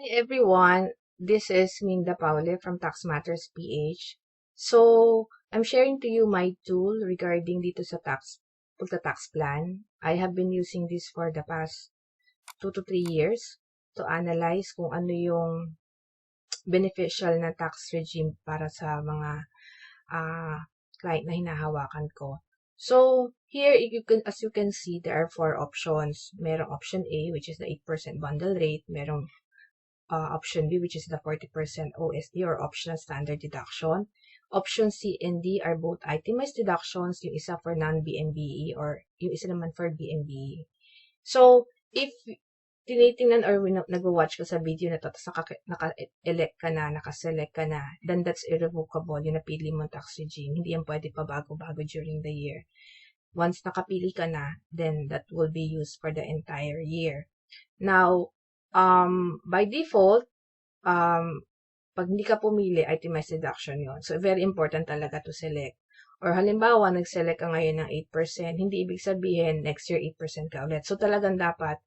Hi everyone, this is Minda Paule from Tax Matters PH. So, I'm sharing to you my tool regarding dito sa pagta-tax plan. I have been using this for the past 2 to 3 years to analyze kung ano yung beneficial na tax regime para sa mga client na hinahawakan ko. So, here, as you can see, there are 4 options. Merong option A, which is the 8% bundle rate. Merong option B, which is the 40% OSD or optional standard deduction. Option C and D are both itemized deductions, yung isa for non-BNBE or yung isa naman for BNBE. So, if tinitingnan or nag-watch ka sa video na to, tapos naka-elect ka na, naka-select ka na, then that's irrevocable, yung napili mong tax regime. Hindi yan pwede pa bago-bago during the year. Once nakapili ka na, then that will be used for the entire year. Now, by default, pag hindi ka pumili, itemized deduction yon. So, very important talaga to select. Or halimbawa, nag-select ka ngayon ng 8%, hindi ibig sabihin, next year 8% ka ulit. So, talagang dapat,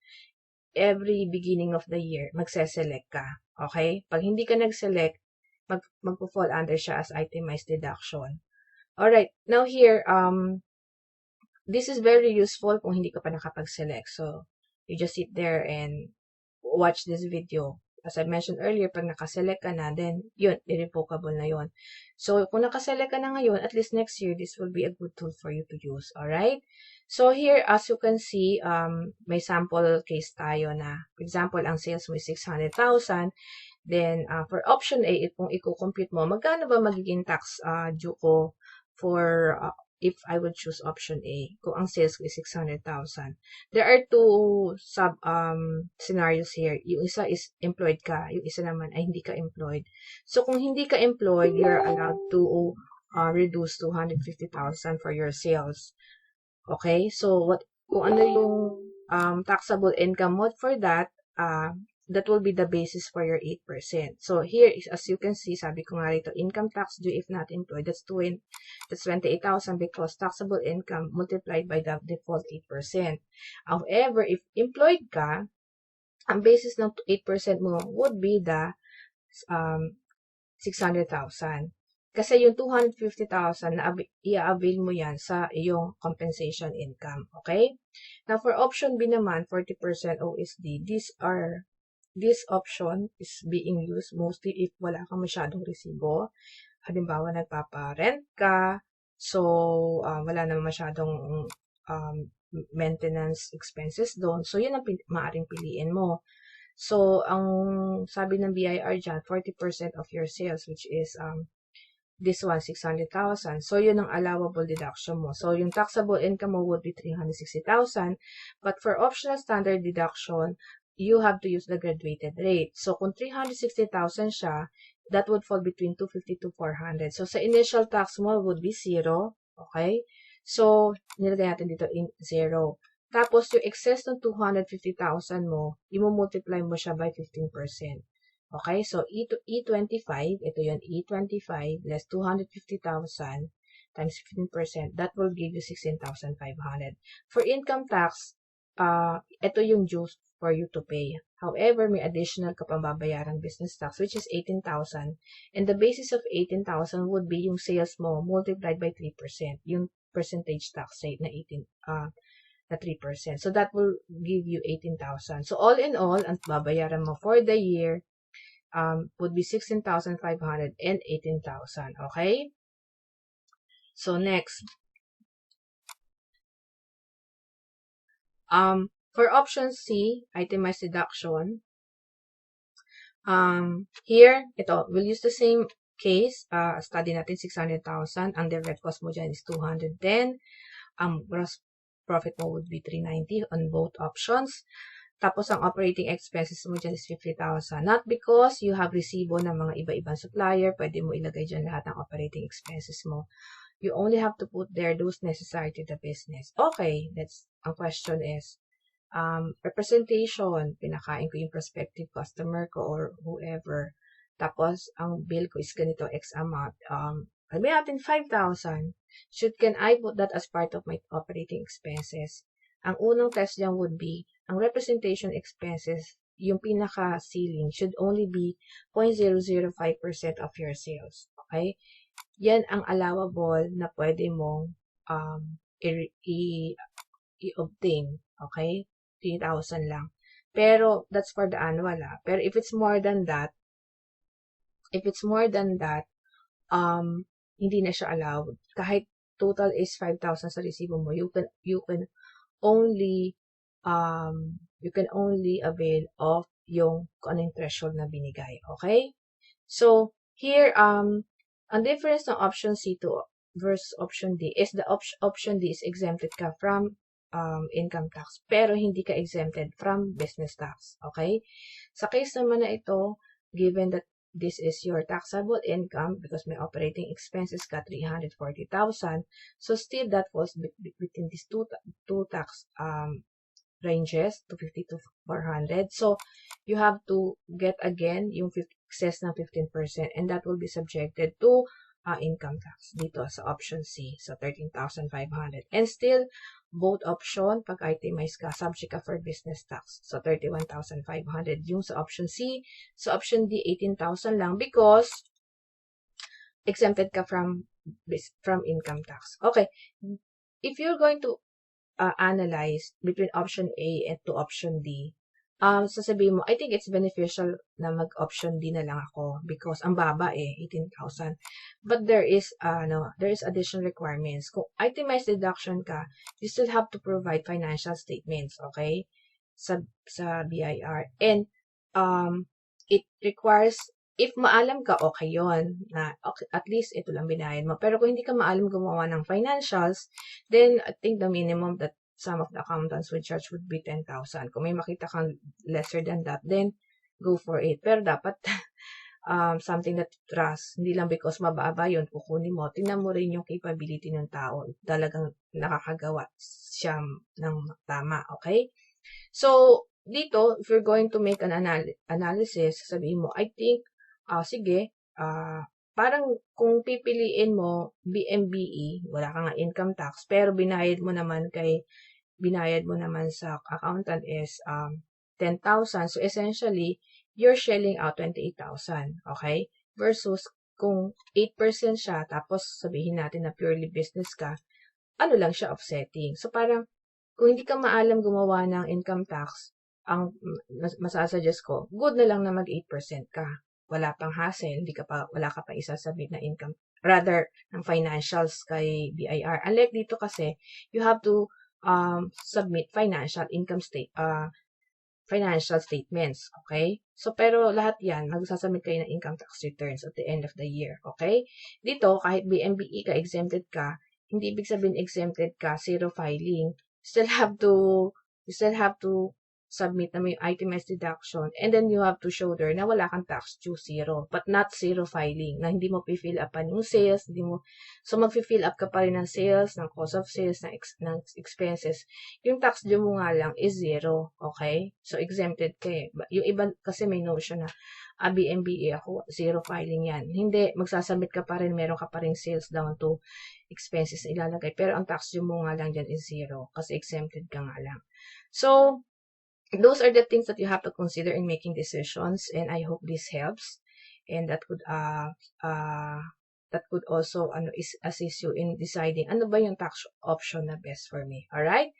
every beginning of the year, magse-select ka. Okay? Pag hindi ka nag-select, magpo-fall under siya as itemized deduction. Alright, now here, this is very useful kung hindi ka pa nakapag-select. So, you just sit there and watch this video. As I mentioned earlier, pag nakaselect ka na, then yun, irrevocable na yun. So, kung nakaselect ka na ngayon, at least next year, this will be a good tool for you to use. Alright? So, here, as you can see, may sample case tayo na, for example, ang sales mo is 600,000. Then, for option A, kung i-compute mo, magkano ba magiging tax due ko for if I would choose option A, kung ang sales ko is 600,000. There are two scenarios here. Yung isa is employed ka, yung isa naman ay hindi ka employed. So, kung hindi ka employed, you're allowed to reduce 250,000 for your sales. Okay? So, kung ano yung taxable income mo for that, that will be the basis for your 8%. So, here, as you can see, sabi ko nga rito, income tax due if not employed, that's 28,000 because taxable income multiplied by the default 8%. However, if employed ka, ang basis ng 8% mo would be the 600,000. Kasi yung 250,000, i-avail mo yan sa iyong compensation income. Okay? Now, for option B naman, 40% OSD, this option is being used mostly if wala kang masyadong resibo. Halimbawa, nagpapa-rent ka, so wala naman masyadong maintenance expenses doon. So, yun ang maaaring piliin mo. So, ang sabi ng BIR dyan, 40% of your sales, which is this one, 600,000. So, yun ang allowable deduction mo. So, yung taxable income mo would be 360,000. But for optional standard deduction, you have to use the graduated rate. So, kung 360,000 siya, that would fall between 250 to 400. So, sa initial tax mo would be 0. Okay? So, nilagay natin dito in 0. Tapos, yung excess ng 250,000 mo, i-multiply mo siya by 15%. Okay, so E25, ito yun, E25 less 250,000 times 15%, that will give you 16,500. For income tax, ito yung due for you to pay. However, may additional ka pang babayarang business tax, which is 18,000. And the basis of 18,000 would be yung sales mo multiplied by 3%, yung percentage tax rate na 3%. So, that will give you 18,000. So, all in all, ang babayaran mo for the year would be 16,500 and 18,000. Okay? So, next. For option C, itemized deduction. Here, ito, we'll use the same case. Study natin 600,000. Ang direct cost mo dyan is 210. Gross profit mo would be 390 on both options. Tapos, ang operating expenses mo dyan is 50,000. Not because you have resibo ng mga iba-ibang supplier, pwede mo ilagay dyan lahat ng operating expenses mo. You only have to put there those necessary to the business. Okay, ang question is, representation, pinakain ko yung prospective customer ko or whoever. Tapos, ang bill ko is ganito, X amount. Sabi natin 5,000. Can I put that as part of my operating expenses? Ang unang test dyan would be, ang representation expenses yung pinaka-ceiling should only be 0.005% of your sales. Okay? Yan ang allowable na pwede mong i-obtain. Okay? 3,000 lang. Pero, that's for the annual. Pero if it's more than that, hindi na siya allowed. Kahit total is 5,000 sa resibo mo, you can only avail of yung kung anong threshold na binigay. Okay? So, here, ang difference ng option C to versus option D is the option D is exempted ka from income tax, pero hindi ka exempted from business tax. Okay? Sa case naman na ito, given that this is your taxable income because may operating expenses ka 340,000, so still that falls between these two tax ranges, 250 to 400. So, you have to get again yung excess ng 15% and that will be subjected to income tax dito sa option C. So, 13,500. And still, both option, pag itemize ka, subject ka for business tax. So, 31,500 yung sa option C. Sa option D, 18,000 lang because exempted ka from income tax. Okay. If you're going to analyze between option A and to option D, sasabihin mo, I think it's beneficial na mag-option D na lang ako because ang baba 18,000. But there is additional requirements. Kung itemized deduction ka, you still have to provide financial statements, okay? Sa BIR. And it requires, if maalam ka, okay yon na okay, at least ito lang binayad mo. Pero kung hindi ka maalam gumawa ng financials, then I think the minimum that some of the accountants would charge would be 10,000. Kung may makita kang lesser than that, then go for it. Pero dapat something that you trust. Hindi lang because mababa yun, kukunin mo. Tingnan mo rin yung capability ng tao. Talagang nakakagawa siya ng tama. Okay? So, dito, if you're going to make an analysis, sabihin mo, I think, sige, parang kung pipiliin mo BMBE, wala ka nga income tax, pero binayad mo naman sa accountant is 10,000. So, essentially, you're shelling out 28,000. Okay? Versus, kung 8% siya, tapos sabihin natin na purely business ka, ano lang siya, offsetting. So, parang, kung hindi ka maalam gumawa ng income tax, ang masasuggest ko, good na lang na mag 8% ka. Wala pang hassle, wala ka pa isasabit na income, rather, ng financials kay BIR. Unlike dito kasi, you have to submit financial statements, okay? So, pero lahat yan, magsasubmit kayo ng income tax returns at the end of the year, okay? Dito, kahit BMBE ka, exempted ka, hindi ibig sabihin exempted ka, zero filing. You still have to submit na may itemized deduction and then you have to show there na wala kang tax due zero, but not zero filing, na hindi mo fill upan yung sales, so mag-fill up ka pa rin ng sales, ng cost of sales, ng expenses. Yung tax due mo nga lang is zero, okay? So, exempted ka eh. Yung iba kasi may notion na, BMBA ako, zero filing yan. Hindi, magsasubmit ka pa rin, meron ka pa rin sales down to expenses na ilalagay. Pero ang tax due mo nga lang dyan is zero kasi exempted ka nga lang. So, those are the things that you have to consider in making decisions, and I hope this helps, and that could also assist you in deciding ano ba yung tax option na best for me. Alright?